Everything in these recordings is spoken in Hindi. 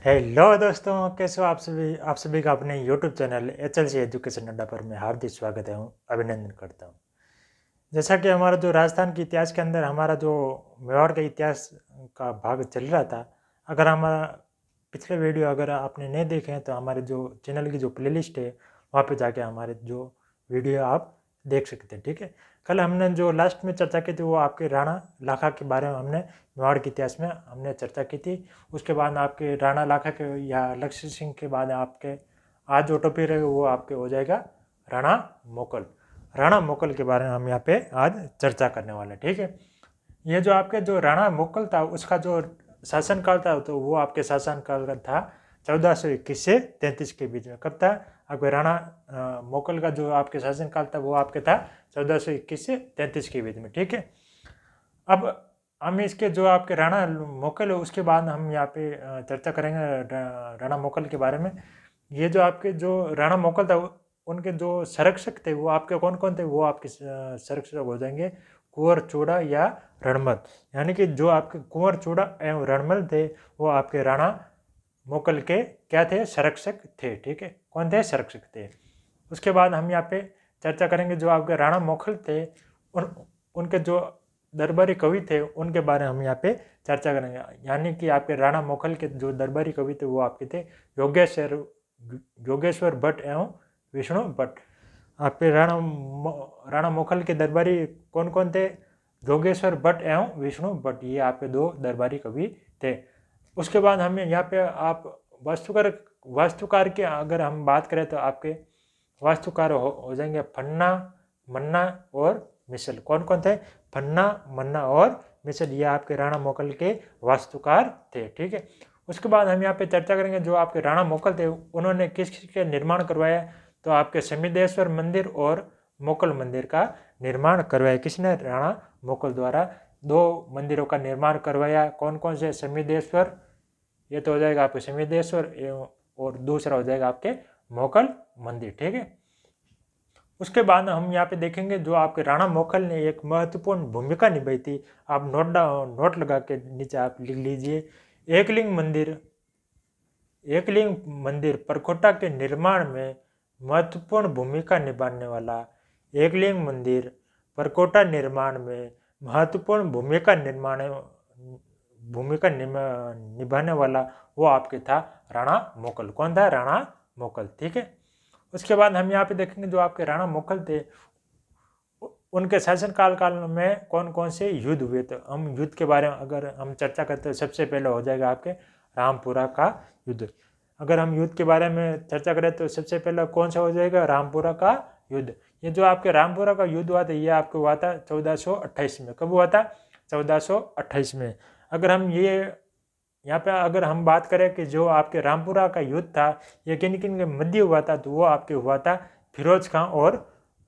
हेलो दोस्तों, कैसे हो आप सभी का अपने यूट्यूब चैनल HLC एजुकेशन अड्डा पर मैं हार्दिक स्वागत है, अभिनंदन करता हूँ। जैसा कि हमारा जो राजस्थान के इतिहास के अंदर हमारा जो मेवाड़ का इतिहास का भाग चल रहा था। अगर हमारा पिछले वीडियो अगर आपने नहीं देखे हैं तो हमारे जो चैनल की जो प्लेलिस्ट है वहाँ पे जाके हमारे जो वीडियो आप देख सकते हैं। ठीक है, कल हमने जो लास्ट में चर्चा की थी वो आपके राणा लाखा के बारे में हमने मेवाड़ के इतिहास में हमने चर्चा की थी। उसके बाद आपके राणा लाखा के या लक्ष्य सिंह के बाद आपके आज जो टॉपिक रहेगा वो आपके हो जाएगा राणा मोकल। राणा मोकल के बारे में हम यहाँ पे आज चर्चा करने वाले हैं। ठीक है, ये जो आपके जो राणा मोकल था उसका जो शासनकाल था तो वो आपके शासनकाल का था 1421 से 33 के बीच में। कब था आपके राणा मोकल का जो आपके शासनकाल था वो आपके था 1421 से 33 के बीच में। ठीक है, अब हम इसके जो आपके राणा मोकल है उसके बाद हम यहाँ पे चर्चा करेंगे राणा मोकल के बारे में। ये जो आपके जो राणा मोकल था उनके जो संरक्षक थे वो आपके कौन कौन थे, वो आपके संरक्षक हो जाएंगे कुंवर चूड़ा या रणमल। यानी कि जो आपके कुंवर चूड़ा एवं रणमल थे वो आपके राणा मोकल के क्या थे, संरक्षक थे। ठीक है, कौन थे, संरक्षक थे। उसके बाद हम यहाँ पे चर्चा करेंगे जो आपके राणा मोकल थे उनके जो दरबारी कवि थे उनके बारे में हम यहाँ पे चर्चा करेंगे। यानी कि आपके राणा मोकल के जो दरबारी कवि थे वो आपके थे योगेश्वर भट्ट एवं विष्णु भट्ट। आपके राणा मोकल के दरबारी कौन कौन थे, योगेश्वर भट्ट एवं विष्णु भट्ट, ये आपके दो दरबारी कवि थे। उसके बाद हम यहाँ पे आप वास्तुकार की अगर हम बात करें तो आपके वास्तुकार हो जाएंगे फन्ना, मन्ना और मिसल। कौन कौन थे, फन्ना, मन्ना और मिसल, ये आपके राणा मोकल के वास्तुकार थे। ठीक है, उसके बाद हम यहाँ पे चर्चा करेंगे जो आपके राणा मोकल थे उन्होंने किस किस के निर्माण करवाया। तो आपके समिदेश्वर मंदिर और मोकल मंदिर का निर्माण करवाया किसने, राणा मोकल द्वारा। दो मंदिरों का निर्माण करवाया, कौन कौन से, समिदेश्वर, ये तो हो जाएगा आपके समिदेश्वर और दूसरा हो जाएगा आपके मोकल मंदिर। ठीक है, उसके बाद हम यहाँ पे देखेंगे जो आपके राणा मोकल ने एक महत्वपूर्ण भूमिका निभाई थी। आप नोट लगा के नीचे आप लिख लीजिए। एकलिंग मंदिर परकोटा के निर्माण में महत्वपूर्ण भूमिका निभाने वाला, एकलिंग मंदिर परकोटा निर्माण में महत्वपूर्ण भूमिका निभाने वाला वो आपके था राणा मोकल। कौन था, राणा मोकल। ठीक है, उसके बाद हम यहाँ पे देखेंगे जो आपके राणा मोकल थे उनके शासनकाल में कौन कौन से युद्ध हुए। तो हम युद्ध के बारे में अगर हम चर्चा करते हैं सबसे पहले हो जाएगा आपके रामपुरा का युद्ध। अगर हम युद्ध के बारे में चर्चा करें तो सबसे पहले कौन सा हो जाएगा, रामपुरा का युद्ध। ये जो आपके रामपुरा का युद्ध हुआ था ये आपको हुआ था 1428 में। कब हुआ था, 1428 में। अगर हम ये यहाँ पे अगर हम बात करें कि जो आपके रामपुरा का युद्ध था ये किन किन के मध्य हुआ था, तो वो आपके हुआ था फिरोज खां और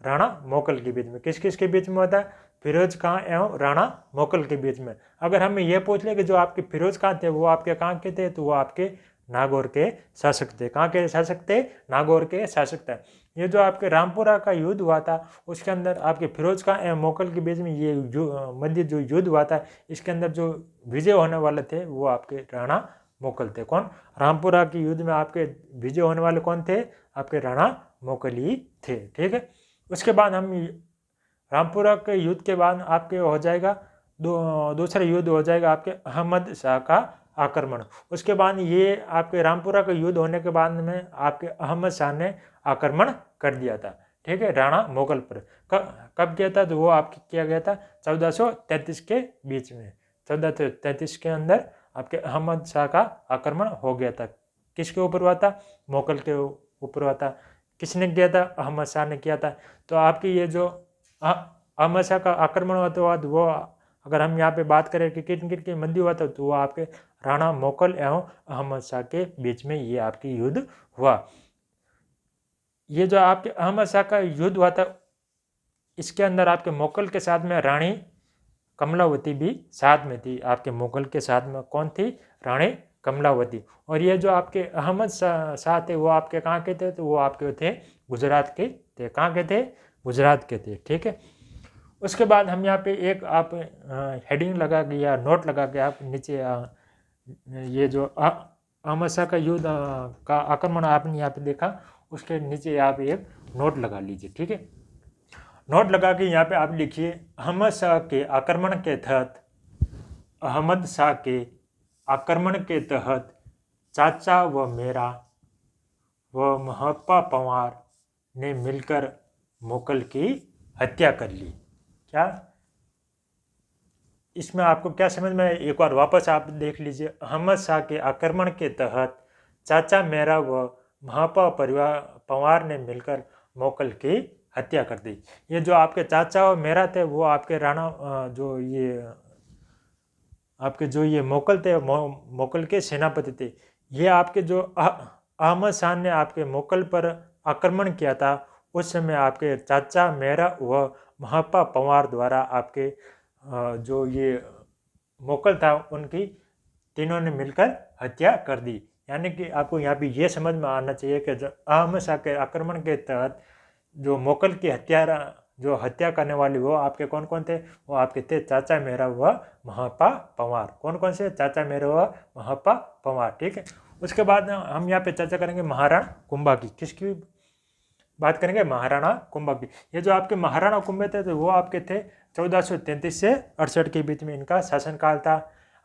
राणा मोकल के बीच में। किस किस के बीच में हुआ था, फिरोज खां एवं राणा मोकल के बीच में। अगर हमें यह पूछ ले कि जो आपके फिरोज खां थे वो आपके कहाँ के थे, तो वो आपके नागौर के शासक थे। कहाँ के शासक थे, नागौर के शासक थे। ये जो आपके रामपुरा का युद्ध हुआ था उसके अंदर आपके फिरोज खां एवं मोकल के बीच में ये मध्य जो युद्ध हुआ था इसके अंदर जो विजय होने वाले थे वो आपके राणा मोकल थे। कौन, रामपुरा के युद्ध में आपके विजय होने वाले कौन थे, आपके राणा मोकल ही थे। ठीक है, उसके बाद हम रामपुरा के युद्ध के बाद आपके हो जाएगा दूसरा युद्ध हो जाएगा आपके अहमद शाह का आक्रमण। उसके बाद ये आपके रामपुरा का युद्ध होने के बाद में आपके अहमद शाह ने आक्रमण कर दिया था। ठीक है, राणा मोगल पर कब किया था, तो वो आपके किया गया था 1433 के बीच में। 1433 के अंदर आपके अहमद शाह का आक्रमण हो गया था। किसके ऊपर हुआ था, मोगल के ऊपर हुआ था। किसने किया था, अहमद शाह ने किया था। तो आपकी ये जो अहमद शाह का आक्रमण हुआ तो वो अगर हम यहाँ पे बात करें कि किन किन के मध्य हुआ था तो वो आपके राणा मोकल एवं अहमद शाह के बीच में ये आपकी युद्ध हुआ। ये जो आपके अहमद शाह का युद्ध हुआ था इसके अंदर आपके मोकल के साथ में रानी कमलावती भी साथ में थी। आपके मुगल के साथ में कौन थी, रानी कमलावती। और ये जो आपके अहमद शाह थे वो आपके कहाँ के थे, तो वो आपके थे गुजरात के थे। कहाँ के थे, गुजरात के थे। ठीक है, उसके बाद हम यहाँ पे एक आप हेडिंग लगा के या नोट लगा के आप नीचे ये जो अहमद शाह का युद्ध का आक्रमण आपने यहाँ पे देखा, उसके नीचे आप एक नोट लगा लीजिए, ठीक है। नोट लगा के यहाँ पे आप लिखिए, अहमद शाह के आक्रमण के तहत, अहमद शाह के आक्रमण के तहत चाचा व मेरा व महप्पा पंवार ने मिलकर मोकल की हत्या कर ली। क्या इसमें आपको क्या समझ में, एक बार वापस आप देख लीजिए। अहमद शाह के आक्रमण के तहत चाचा मेरा व महापा परिवार पंवार ने मिलकर मोकल की हत्या कर दी। ये जो आपके चाचा और मेरा थे वो आपके राणा जो ये मोकल थे, मोकल के सेनापति थे। ये आपके जो अहमद शाह ने आपके मोकल पर आक्रमण किया था, उस समय आपके चाचा मेरा व महापा पंवार द्वारा आपके जो ये मोकल था उनकी तीनों ने मिलकर हत्या कर दी। यानी कि आपको यहाँ पे ये समझ में आना चाहिए कि जो अहमद शाह के आक्रमण के तहत जो मोकल की हत्या करने वाले वो आपके कौन कौन थे, वो आपके थे चाचा मेरा व महापा पंवार। कौन कौन से? चाचा मेरा व महापा पंवार, ठीक है। उसके बाद हम यहाँ पे चर्चा करेंगे महाराणा कुंभा की। किसकी बात करेंगे? महाराणा कुंभा की। ये जो आपके महाराणा कुंभे थे तो वो आपके थे 1433 से 68 के बीच में इनका शासनकाल था।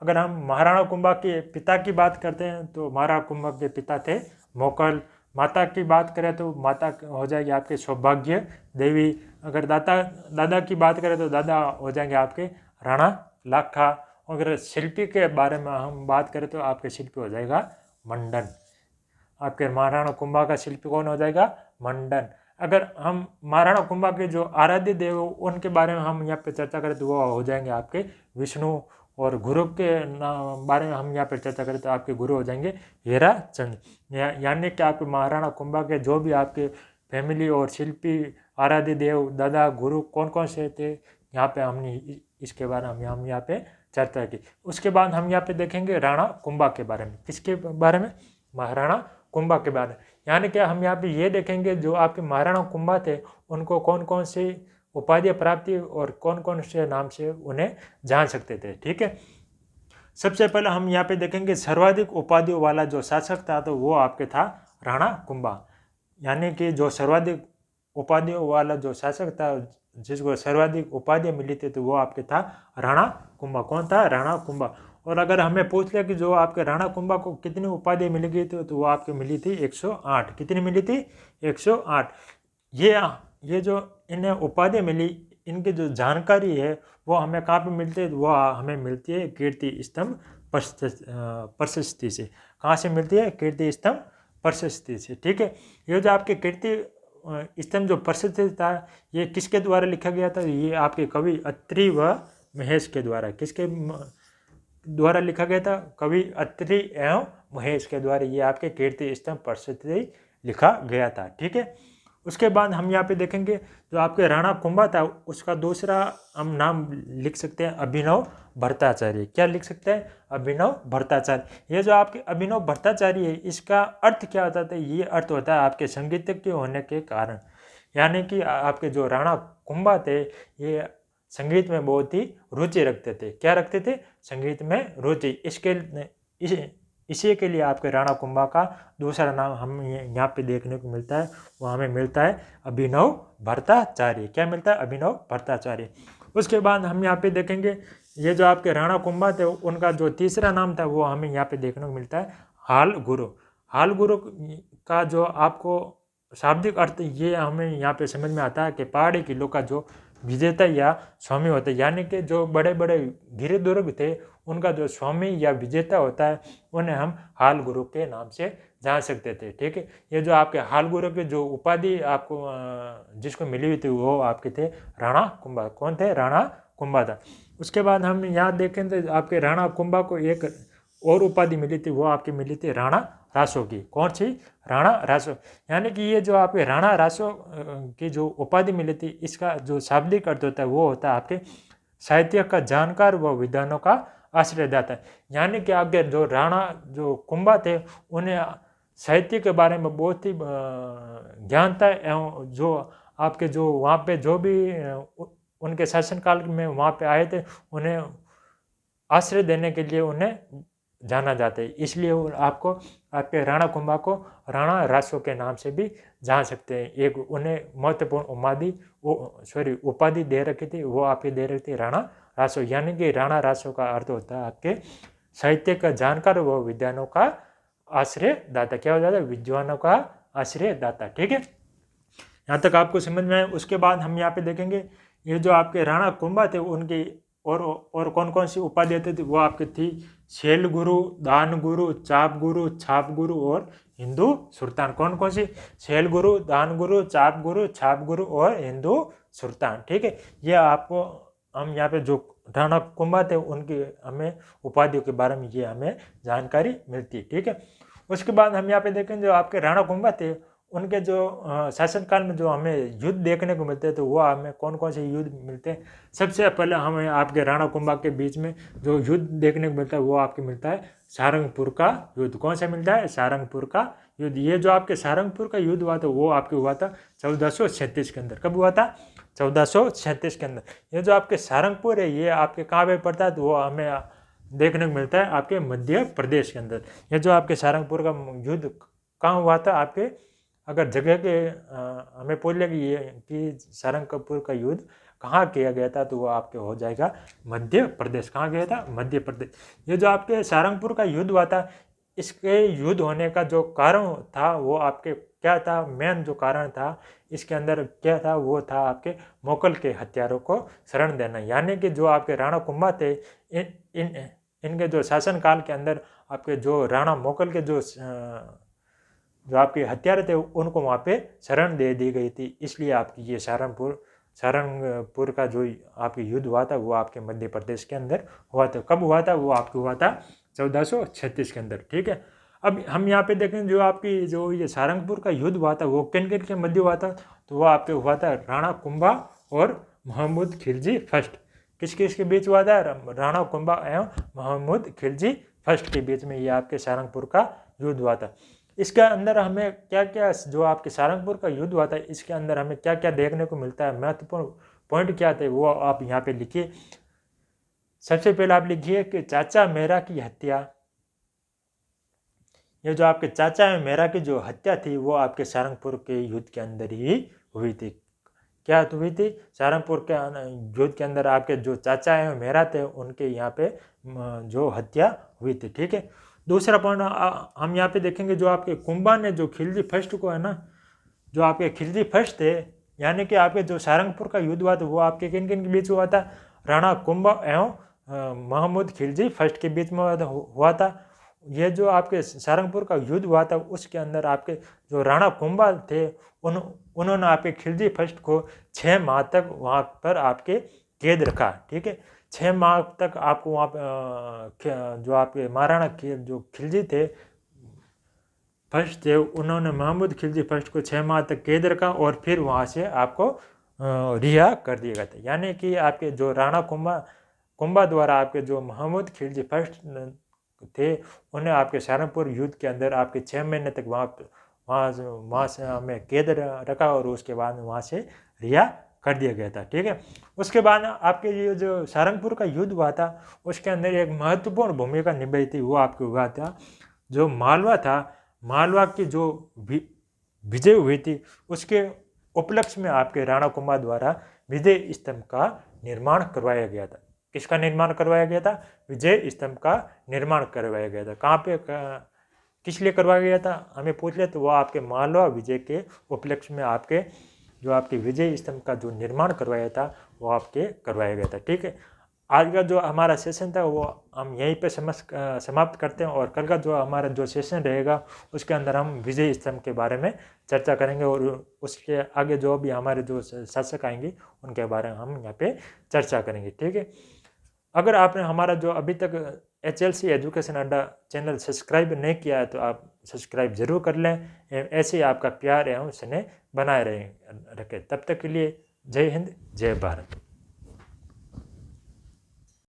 अगर हम महाराणा कुंभा के पिता की बात करते हैं तो महाराणा कुंभा के पिता थे मोकल। माता की बात करें तो माता हो जाएगी आपके सौभाग्य देवी। अगर दादा की बात करें तो दादा हो जाएंगे आपके राणा लाखा। अगर शिल्पी के बारे में हम बात करें तो आपके शिल्पी हो जाएगा मंडन। आपके महाराणा कुंभा का शिल्पी कौन हो जाएगा? मंडन। अगर हम महाराणा कुंभा के जो आराध्य देव उनके बारे में हम यहाँ पे चर्चा करें तो वो हो जाएंगे आपके विष्णु। और गुरु के बारे में हम यहाँ पे चर्चा करें तो आपके गुरु हो जाएंगे हेराचंद। यानी कि आपके महाराणा कुंभा के जो भी आपके फैमिली और शिल्पी आराध्य देव दादा गुरु कौन कौन से थे, यहाँ पे हमने इसके बारे में हम यहाँ पे चर्चा की। उसके बाद हम यहाँ पे देखेंगे राणा कुंभा के बारे में। किसके बारे में? महाराणा कुंभा के बारे में। यानी कि हम यहाँ पे ये देखेंगे जो आपके महाराणा कुंभा थे उनको कौन कौन सी उपाधियाँ प्राप्त थी और कौन कौन से नाम से उन्हें जान सकते थे, ठीक है। सबसे पहले हम यहाँ पे देखेंगे सर्वाधिक उपाधियों वाला जो शासक था तो वो आपके था राणा कुंभा। यानी कि जो सर्वाधिक उपाधियों वाला जो शासक था जिसको सर्वाधिक उपाधियाँ मिली थी तो वो आपके था राणा कुंभा। कौन था? राणा कुंभा। और अगर हमें पूछ लिया कि जो आपके राणा कुंभा को कितनी उपाधियाँ मिल गई थी तो वो आपके मिली थी 108। कितनी मिली थी? 108। ये जो इन्हें उपाधियाँ मिली इनकी जो जानकारी है वो हमें कहाँ पे मिलती है? वो हमें मिलती है कीर्ति स्तंभ प्रशस्ति से। कहाँ से मिलती है? कीर्ति स्तंभ प्रशस्ति से, ठीक है। ये जो आपके कीर्ति स्तंभ जो प्रशस्ति था ये किसके द्वारा लिखा गया था? ये आपके कवि अत्रि व महेश के द्वारा। किसके द्वारा लिखा गया था? कवि अत्रि एवं महेश के द्वारा ये आपके कीर्ति स्तंभ प्रशस्ति लिखा गया था, ठीक है। उसके बाद हम यहाँ पे देखेंगे जो आपके राणा कुंभा था उसका दूसरा हम नाम लिख सकते हैं अभिनव भट्टाचार्य। क्या लिख सकते हैं? अभिनव भट्टाचार्य। ये जो आपके अभिनव भट्टाचार्य है इसका अर्थ क्या होता था? ये अर्थ होता है आपके संगीतज्ञ होने के कारण। यानी कि आपके जो राणा कुंभा थे ये संगीत में बहुत ही रुचि रखते थे। क्या रखते थे? संगीत में रुचि। इसी के लिए आपके राणा कुंभा का दूसरा नाम हम यहाँ पे देखने को मिलता है, वो हमें मिलता है अभिनव भट्टाचार्य। क्या मिलता है? अभिनव भट्टाचार्य। उसके बाद हम यहाँ पे देखेंगे ये जो आपके राणा कुंभा थे उनका जो तीसरा नाम था वो हमें यहाँ पे देखने को मिलता है हाल गुरु। हाल गुरु का जो आपको शाब्दिक अर्थ ये हमें यहाँ पे समझ में आता है कि पहाड़ी किलों का जो विजेता या स्वामी होता है। यानी कि जो बड़े बड़े गिरिदुर्ग थे उनका जो स्वामी या विजेता होता है उन्हें हम हाल गुरु के नाम से जान सकते थे, ठीक है। ये जो आपके हाल गुरु की जो उपाधि आपको जिसको मिली हुई थी वो आपके थे राणा कुंभा। कौन थे? राणा कुंभा था। उसके बाद हम यहाँ देखें तो आपके राणा कुंभा को एक और उपाधि मिली थी, वो आपकी मिली थी राणा रासो की। कौन सी? राणा रासो। यानी कि ये जो आपके राणा रासो की जो उपाधि मिली थी इसका जो शाब्दिक अर्थ होता है वो होता है आपके साहित्य का जानकार व विद्वानों का आश्रयदाता। यानी कि आगे जो राणा जो कुंभा थे उन्हें साहित्य के बारे में बहुत ही ज्ञान था एवं जो आपके जो वहाँ पे जो भी उनके शासनकाल में वहाँ पे आए थे उन्हें आश्रय देने के लिए उन्हें जाना जाता है, इसलिए आपको आपके राणा कुंभा को राणा रासो के नाम से भी जान सकते हैं। एक उन्हें महत्वपूर्ण उपाधि दे रखी थी, वो आपकी दे रखी थी राणा रासो, यानी कि राणा रासो का अर्थ होता है आपके साहित्य का जानकार व विद्वानों का आश्रयदाता। क्या हो जाता है? विद्वानों का आश्रयदाता। ठीक है, यहाँ तक आपको समझ में आए। उसके बाद हम यहाँ पे देखेंगे ये जो आपके राणा कुंभा थे उनकी और कौन कौन सी उपाधि देते थे, वो आपकी थी शैल गुरु, दान गुरु, चाप गुरु, छाप गुरु और हिंदू सुल्तान। कौन कौन सी? शैल गुरु, दान गुरु, चाप गुरु, छाप गुरु और हिंदू सुल्तान। ठीक है, ये आपको हम यहाँ पे जो राणा कुंभा थे उनकी हमें उपाधियों के बारे में ये हमें जानकारी मिलती है। ठीक है, उसके बाद हम यहाँ पे देखें जो आपके राणा कुंभा थे उनके जो शासनकाल में जो हमें युद्ध देखने को मिलते हैं, तो वो हमें कौन कौन से युद्ध मिलते हैं? सबसे पहले हमें आपके राणा कुंभा के बीच में जो युद्ध देखने को मिलता है वो आपके मिलता है सारंगपुर का युद्ध। कौन सा मिलता है? सारंगपुर का युद्ध। ये जो आपके सारंगपुर का युद्ध हुआ था वो आपके हुआ था 1437 के अंदर। कब हुआ था? 1437 के अंदर। ये जो आपके सारंगपुर है ये आपके कहाँ पे पड़ता है? तो वो हमें देखने को मिलता है आपके मध्य प्रदेश के अंदर। ये जो आपके सारंगपुर का युद्ध कहाँ हुआ था? आपके अगर जगह के हमें पूछ ले कि सारंगपुर का युद्ध कहाँ किया गया था, तो वो आपके हो जाएगा मध्य प्रदेश। कहाँ गया था? मध्य प्रदेश। ये जो आपके सारंगपुर का युद्ध हुआ था, इसके युद्ध होने का जो कारण था वो आपके क्या था? मेन जो कारण था इसके अंदर क्या था? वो था आपके मुगल के हथियारों को शरण देना। यानी कि जो आपके राणा कुंभा थे इनके जो शासनकाल के अंदर आपके जो राणा मुगल के जो आपके हथियार थे उनको वहाँ पे शरण दे दी गई थी, इसलिए आपकी ये सारंगपुर का जो आपकी युद्ध हुआ था वो आपके मध्य प्रदेश के अंदर हुआ था। कब हुआ था? वो आपको हुआ था 1436 के अंदर। ठीक है, अब हम यहाँ पे देखें जो आपकी जो ये सारंगपुर का युद्ध हुआ था वो किन किन के मध्य हुआ था, तो वो आपके हुआ था राणा कुंभा और महमूद खिलजी फर्स्ट। किस किस के बीच हुआ था? राणा कुंभा एवं महमूद खिलजी फर्स्ट के बीच में ये आपके सारंगपुर का युद्ध हुआ था। इसके अंदर हमें क्या क्या जो आपके सारंगपुर का युद्ध हुआ था इसके अंदर हमें क्या क्या देखने को मिलता है, महत्वपूर्ण पॉइंट क्या थे वो आप यहाँ पे लिखिए। सबसे पहले आप लिखिए कि चाचा मेरा की हत्या। ये जो आपके चाचा मेरा की जो हत्या थी वो आपके सारंगपुर के युद्ध के अंदर ही हुई थी। क्या हुई थी? सारंगपुर के युद्ध के अंदर आपके जो चाचा है मेरा थे उनके यहाँ पे जो हत्या हुई थी। ठीक है, दूसरा पॉइंट हम यहाँ पे देखेंगे जो आपके कुंभा ने जो खिलजी फर्स्ट को है ना, जो आपके खिलजी फर्स्ट थे यानी कि आपके जो सारंगपुर का युद्ध हुआ था वो आपके किन किन के बीच हुआ था? राणा कुंभा एवं महमूद खिलजी फर्स्ट के बीच में हुआ था। ये जो आपके सारंगपुर का युद्ध हुआ था उसके अंदर आपके जो राणा कुंभा थे उन्होंने आपके खिलजी फर्स्ट को 6 माह तक वहाँ पर आपके कैद रखा। ठीक है, 6 माह तक आपको वहाँ जो आपके महाराणा जो खिलजी थे फर्स्ट थे उन्होंने महमूद खिलजी फर्स्ट को 6 माह तक कैद रखा और फिर वहाँ से आपको रिहा कर दिया गया था। यानी कि आपके जो राणा कुंभा द्वारा आपके जो महमूद खिलजी फर्स्ट थे उन्हें आपके सारंगपुर युद्ध के अंदर आपके 6 महीने तक वहाँ से हमें कैद रखा और उसके बाद वहाँ से रिहा कर दिया गया था। ठीक है, उसके बाद आपके ये जो सारंगपुर का युद्ध हुआ था उसके अंदर एक महत्वपूर्ण भूमिका निभाई थी, वो आपको हुआ था जो मालवा था, मालवा की जो विजय हुई थी उसके उपलक्ष्य में आपके राणा कुंभा द्वारा विजय स्तंभ का निर्माण करवाया गया था। किसका निर्माण करवाया गया था? विजय स्तंभ का निर्माण करवाया गया था। कहाँ पे किस लिए करवाया गया था हमें पूछ ले तो वो आपके मालवा विजय के उपलक्ष्य में आपके जो आपके विजय स्तंभ का जो निर्माण करवाया था वो आपके करवाया गया था। ठीक है, आज का जो हमारा सेशन था वो हम यहीं पे समाप्त करते हैं और कल का जो हमारा जो सेशन रहेगा उसके अंदर हम विजय स्तंभ के बारे में चर्चा करेंगे और उसके आगे जो भी हमारे जो शासक आएंगे उनके बारे में हम यहाँ पे चर्चा करेंगे। ठीक है, अगर आपने हमारा जो अभी तक HLC एजुकेशन अड्डा चैनल सब्सक्राइब नहीं किया है तो आप सब्सक्राइब जरूर कर लें। ऐसे ही आपका प्यार एवं स्नेह बनाए रखें। तब तक के लिए जय हिंद, जय भारत।